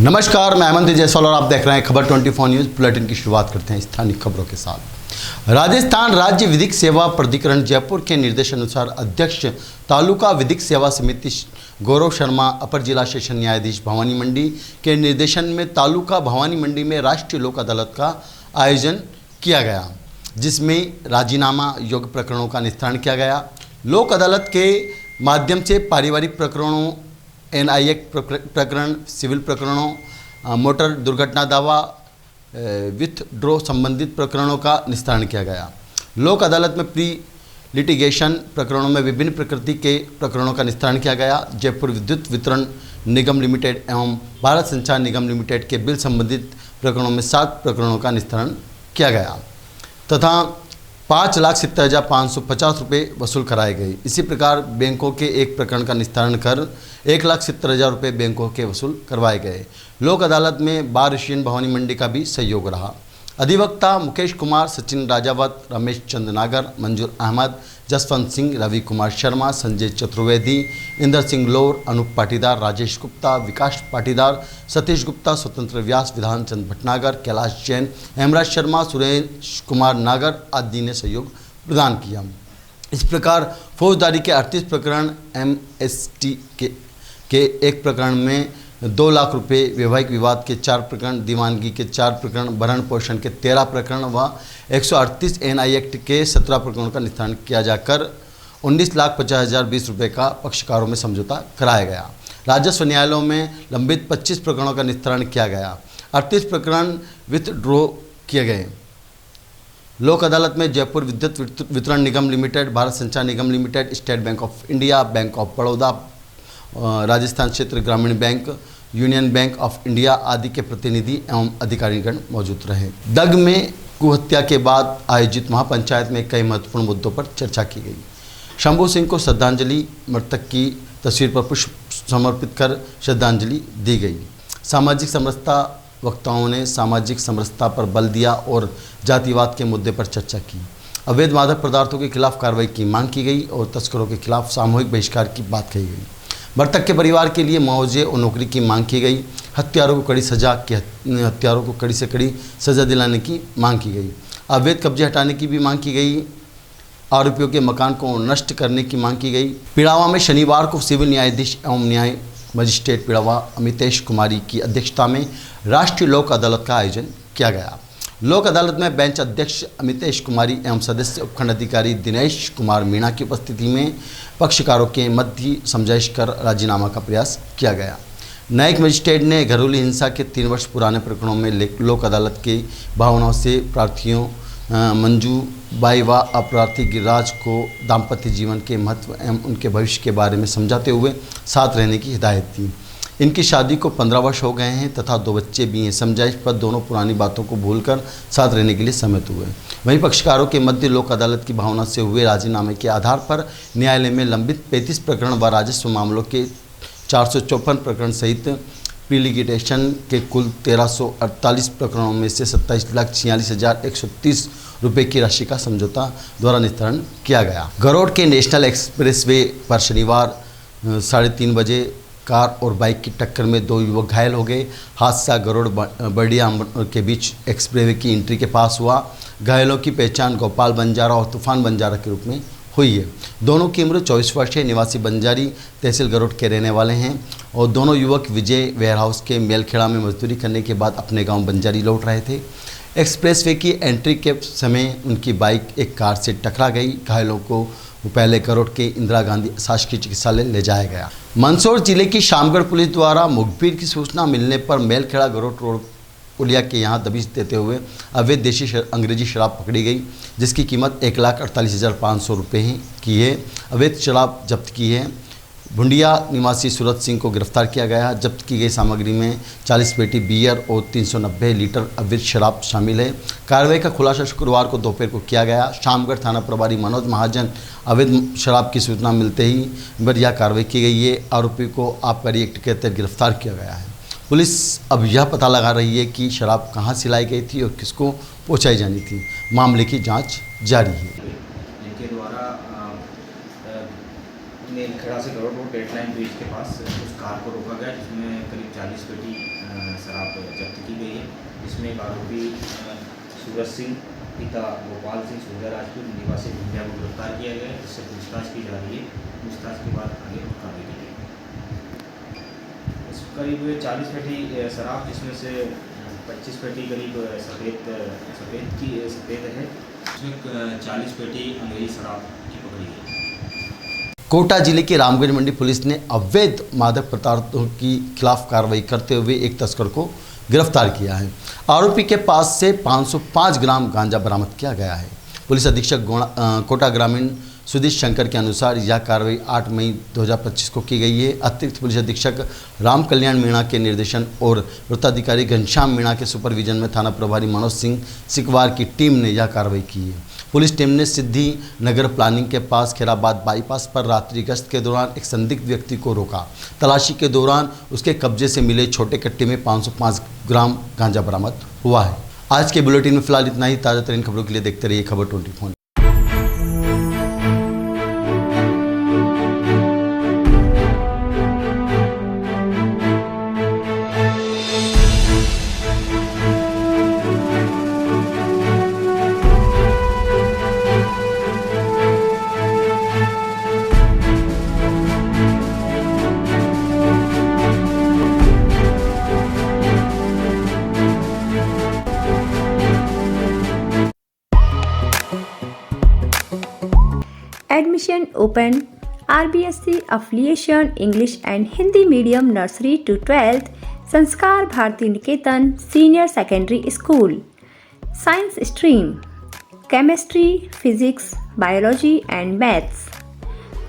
नमस्कार, मैं हेमंत जायसवाल और आप देख रहे हैं खबर 24 न्यूज़ बुलेटिन की शुरुआत करते हैं स्थानीय खबरों के साथ। राजस्थान राज्य विधिक सेवा प्राधिकरण जयपुर के निर्देशानुसार अध्यक्ष तालुका विधिक सेवा समिति गौरव शर्मा, अपर जिला सेशन न्यायाधीश भवानी मंडी के निर्देशन में तालुका भवानी मंडी में राष्ट्रीय लोक अदालत का आयोजन किया गया, जिसमें राजीनामा योग्य प्रकरणों का निस्तारण किया गया। लोक अदालत के माध्यम से पारिवारिक प्रकरणों, NI एक्ट प्रकरण, सिविल प्रकरणों, मोटर दुर्घटना दावा, विथड्रॉ संबंधित प्रकरणों का निस्तारण किया गया। लोक अदालत में प्री लिटिगेशन प्रकरणों में विभिन्न प्रकृति के प्रकरणों का निस्तारण किया गया। जयपुर विद्युत वितरण निगम लिमिटेड एवं भारत संचार निगम लिमिटेड के बिल संबंधित प्रकरणों में 7 प्रकरणों का निस्तारण किया गया तथा 5,70,550 रुपये वसूल कराए गए। इसी प्रकार बैंकों के एक प्रकरण का निस्तारण कर 1,70,000 रुपये बैंकों के वसूल करवाए गए। लोक अदालत में बार एसोसिएशन भवानी मंडी का भी सहयोग रहा। अधिवक्ता मुकेश कुमार, सचिन राजावत, रमेश चंद नागर, मंजूर अहमद, जसवंत सिंह, रवि कुमार शर्मा, संजय चतुर्वेदी, इंदर सिंह लोर, अनूप पाटीदार, राजेश गुप्ता, विकास पाटीदार, सतीश गुप्ता, स्वतंत्र व्यास, विधान चंद भटनागर, कैलाश जैन, हेमराज शर्मा, सुरेश कुमार नागर आदि ने सहयोग प्रदान किया। इस प्रकार फौजदारी के 38 प्रकरण, MST के एक प्रकरण में 2 लाख रुपये, वैवाहिक विवाद के 4 प्रकरण, दीवानगी के 4 प्रकरण, भरण पोषण के 13 प्रकरण व 138 NI एक्ट के 17 प्रकरणों का निस्तारण किया जाकर 19,50,020 रुपये का पक्षकारों में समझौता कराया गया। राजस्व न्यायालयों में लंबित 25 प्रकरणों का निस्तारण किया गया। 38 प्रकरण विथड्रॉ किए गए। लोक अदालत में जयपुर विद्युत वितरण निगम limited, Bharat Sanchar Nigam limited, State Bank of India, Bank of Baroda, Rajasthan Kshetra Gramin bank, Union Bank of India आदि के प्रतिनिधि एवं अधिकारीगण मौजूद रहे। दग में कुहत्या के बाद आयोजित महापंचायत में कई महत्वपूर्ण मुद्दों पर चर्चा की गई। शंभू सिंह को श्रद्धांजलि, मृतक की तस्वीर पर पुष्प समर्पित कर श्रद्धांजलि दी गई। सामाजिक समरसता वक्ताओं ने सामाजिक समरसता पर बल दिया और जातिवाद के मुद्दे पर चर्चा की। अवैध मादक पदार्थों के खिलाफ कार्रवाई की मांग की गई और तस्करों के खिलाफ सामूहिक बहिष्कार की बात कही गई। मृतक के परिवार के लिए मुआवजे और नौकरी की मांग की गई। हत्यारों को कड़ी से कड़ी सजा दिलाने की मांग की गई। अवैध कब्जे हटाने की भी मांग की गई। आरोपियों के मकान को नष्ट करने की मांग की गई। पिड़ावा में शनिवार को सिविल न्यायाधीश एवं न्याय मजिस्ट्रेट पिड़ावा अमितेश कुमारी की अध्यक्षता में राष्ट्रीय लोक अदालत का आयोजन किया गया। लोक अदालत में बेंच अध्यक्ष अमितेश कुमारी एवं सदस्य उपखंड अधिकारी दिनेश कुमार मीणा की उपस्थिति में पक्षकारों के मध्य समझाइश कर राजीनामा का प्रयास किया गया। न्यायिक मजिस्ट्रेट ने घरेलू हिंसा के 3 वर्ष पुराने प्रकरणों में लोक अदालत की भावनाओं से प्रार्थियों मंजू बाई व अपराधी गिरिराज को दाम्पत्य जीवन के महत्व एवं उनके भविष्य के बारे में समझाते हुए साथ रहने की हिदायत दी। इनकी शादी को 15 वर्ष हो गए हैं तथा 2 बच्चे भी हैं। समझाइश पर दोनों पुरानी बातों को भूलकर साथ रहने के लिए सहमत हुए। वहीं पक्षकारों के मध्य लोक अदालत की भावना से हुए राजीनामे के आधार पर न्यायालय में लंबित 35 प्रकरण व राजस्व मामलों के 454 प्रकरण सहित प्रीलिटिगेशन के कुल 1348 प्रकरणों में से 27,46,130 रुपये की राशि का समझौता द्वारा निस्तारण किया गया। गरोड़ के नेशनल एक्सप्रेसवे पर शनिवार 3:30 बजे कार और बाइक की टक्कर में 2 युवक घायल हो गए। हादसा गरोड़ बड़िया के बीच एक्सप्रेसवे की एंट्री के पास हुआ। घायलों की पहचान गोपाल बंजारा और तूफान बंजारा के रूप में हुई है। दोनों की उम्र 24 वर्ष है। निवासी बंजारी तहसील गरोड़ के रहने वाले हैं और दोनों युवक विजय वेयरहाउस के मेलखेड़ा में मजदूरी करने के बाद अपने गांव बंजारी लौट रहे थे। एक्सप्रेसवे की एंट्री के समय उनकी बाइक एक कार से टकरा गई। घायलों को पहले गरोड़ के इंदिरा गांधी शासकीय चिकित्सालय ले जाया गया। मंदसौर जिले की शामगढ़ पुलिस द्वारा मुखबिर की सूचना मिलने पर मेलखेड़ा गरोड़ रोड पुलिया के यहाँ दबिश देते हुए अवैध देशी अंग्रेजी शराब पकड़ी गई, जिसकी कीमत 1,48,500 रुपये की है। अवैध शराब जब्त की है। भुंडिया निवासी सूरत सिंह को गिरफ्तार किया गया। जब्त की गई सामग्री में 40 पेटी बियर और 390 लीटर अवैध शराब शामिल है। कार्रवाई का खुलासा शुक्रवार को दोपहर को किया गया। शामगढ़ थाना प्रभारी मनोज महाजन अवैध शराब की सूचना मिलते ही पर यह कार्रवाई की गई है। आरोपी को आबकारी एक्ट के तहत गिरफ्तार किया गया है। पुलिस अब यह पता लगा रही है कि शराब कहाँ से लाई गई थी और किसको पहुँचाई जानी थी। मामले की जाँच जारी है। जिनके द्वारा मेलखेड़ा से गरोड़ रोड डेडलाइन ब्रिज के पास उस कार को रोका गया, जिसमें करीब 40 पेटी शराब जब्त की गई है। इसमें एक आरोपी सूरज सिंह पिता गोपाल सिंह सूर्या राजपूत निवासी भिंडिया को गिरफ्तार किया गया है, जिससे पूछताछ की जा रही है। पूछताछ के बाद आगे कार्रवाई की जाएगी। इस करीब 40 पेटी शराब, जिसमें से 25 पेटी करीब सफ़ेद है, इसमें 40 पेटी अंग्रेजी शराब की पकड़ी गई। कोटा जिले की रामगंज मंडी पुलिस ने अवैध मादक पदार्थों की खिलाफ कार्रवाई करते हुए एक तस्कर को गिरफ्तार किया है। आरोपी के पास से 505 ग्राम गांजा बरामद किया गया है। पुलिस अधीक्षक कोटा ग्रामीण सुधीश शंकर के अनुसार यह कार्रवाई 8 मई 2025 को की गई है। अतिरिक्त पुलिस अधीक्षक राम कल्याण मीणा के निर्देशन और वृत्ताधिकारी घनश्याम मीणा के सुपरविजन में थाना प्रभारी मनोज सिंह सिकवार की टीम ने यह कार्रवाई की है। पुलिस टीम ने सिद्धि नगर प्लानिंग के पास खैराबाद बाईपास पर रात्रि गश्त के दौरान एक संदिग्ध व्यक्ति को रोका। तलाशी के दौरान उसके कब्जे से मिले छोटे कट्टे में 505 ग्राम गांजा बरामद हुआ है। आज के बुलेटिन में फिलहाल इतना ही। ताज़ा तरीन खबरों के लिए देखते रहिए खबर 24। Admission open. RBSC affiliation English and Hindi medium nursery to 12th. Sanskar Bharti Niketan senior secondary school. Science stream chemistry, physics, biology and maths.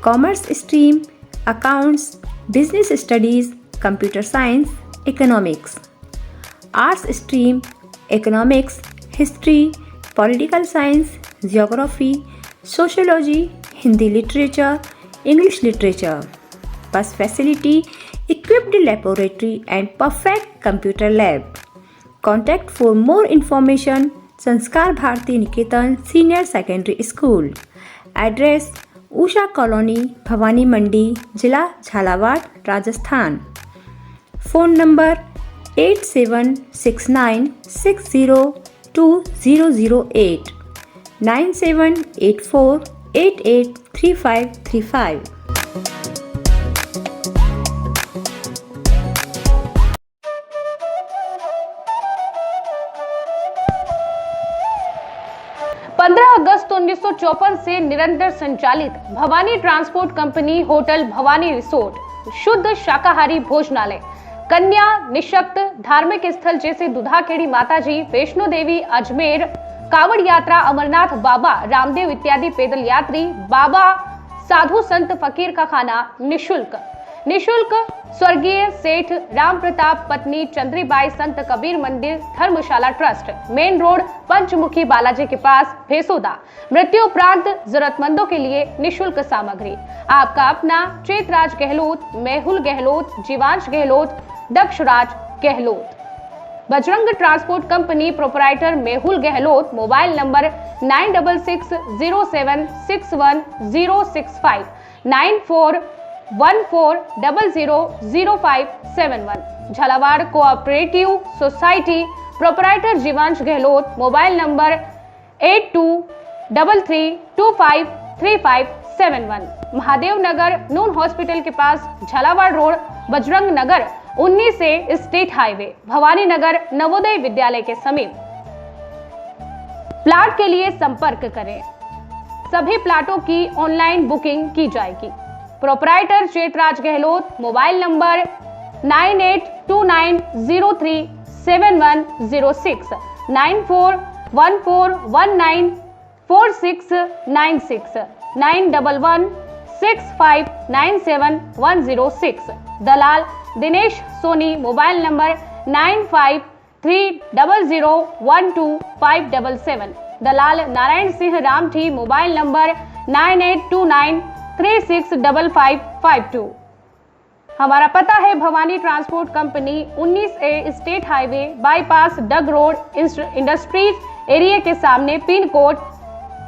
Commerce stream accounts, business studies, computer science, economics. Arts stream economics, history, political science, geography, sociology, Hindi literature, English literature. Bus facility, equipped laboratory and perfect computer lab. Contact for more information Sanskar Bharti Niketan senior secondary school. Address Usha colony, Bhawani Mandi, जिला Jhalawar, Rajasthan. Phone number 8769602008 9784883535। अगस्त 1954 से निरंतर संचालित Bhawani transport company hotel Bhawani resort, शुद्ध शाकाहारी भोजनालय, कन्या निशक्त धार्मिक स्थल जैसे दुधाखेड़ी माताजी, वैष्णो देवी, अजमेर, कावड़ यात्रा, अमरनाथ बाबा, रामदेव इत्यादि पैदल यात्री, बाबा, साधु संत फकीर का खाना निशुल्क। स्वर्गीय सेठ राम प्रताप पत्नी चंद्रीबाई संत कबीर मंदिर धर्मशाला ट्रस्ट, मेन रोड, पंचमुखी बालाजी के पास, भेसोदा। मृत्यु उपरांत जरूरतमंदों के लिए निशुल्क सामग्री। आपका अपना Chetraj Gehlot, Mehul Gehlot, Jeevansh Gehlot, Dakshraj Gehlot. Bajrang transport company proprietor Mehul Gehlot. Mobile number 9660610065 9414000571। Jhalawar cooperative society proprietor Jeevansh Gehlot. Mobile number 8233253571। Mahadev Nagar नून हॉस्पिटल के पास, झालावाड़ रोड, बजरंग नगर 19 से स्टेट हाईवे, भवानी नगर नवोदय विद्यालय के समीप। प्लाट के लिए संपर्क करें। सभी प्लाटों की ऑनलाइन बुकिंग की जाएगी। Proprietor Chetraj Gehlot. Mobile number 9829037106 9414194696 9116597106। दलाल दिनेश सोनी। Mobile number 9530012577। दलाल नारायण सिंह रामठी। Mobile number 9829365552। हमारा पता है Bhawani transport company 19A state highway bypass Dag road industries area के सामने, पिन कोड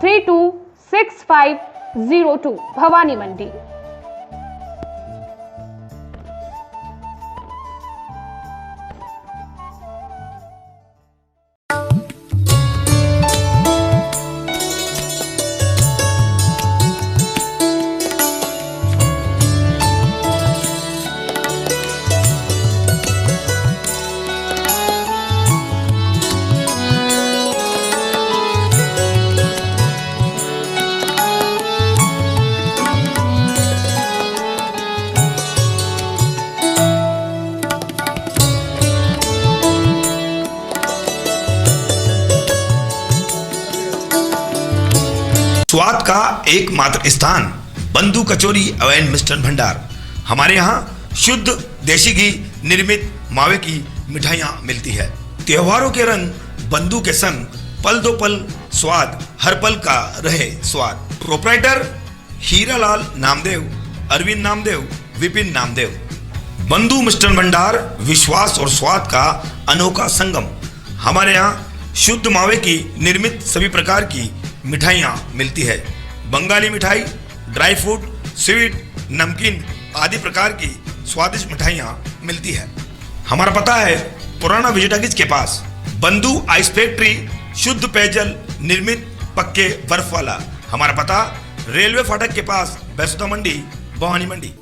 326502, भवानी मंडी। स्वाद का एकमात्र स्थान बंधु कचौरी एवं मिष्ठान भंडार। हमारे यहाँ शुद्ध देशी घी निर्मित मावे की मिठाइयाँ मिलती है। त्योहारों के रंग बंधु के संग पल दो पल स्वाद, हर पल का रहे स्वाद। प्रोप्राइटर हीरालाल नामदेव, अरविंद नामदेव, विपिन नामदेव। बंधु मिष्ठान भंडार विश्वास और स्वाद का अनोखा संगम। हमारे यहाँ शुद्ध मावे की निर्मित सभी प्रकार की मिठाइयाँ मिलती है। बंगाली मिठाई, ड्राई फ्रूट, स्वीट, नमकीन आदि प्रकार की स्वादिष्ट मिठाइयाँ मिलती है। हमारा पता है पुराना विजयटागिज के पास। बंधु आइस फैक्ट्री, शुद्ध पेयजल निर्मित पक्के बर्फ वाला। हमारा पता रेलवे फाटक के पास, बैसुदा मंडी, भवानी मंडी।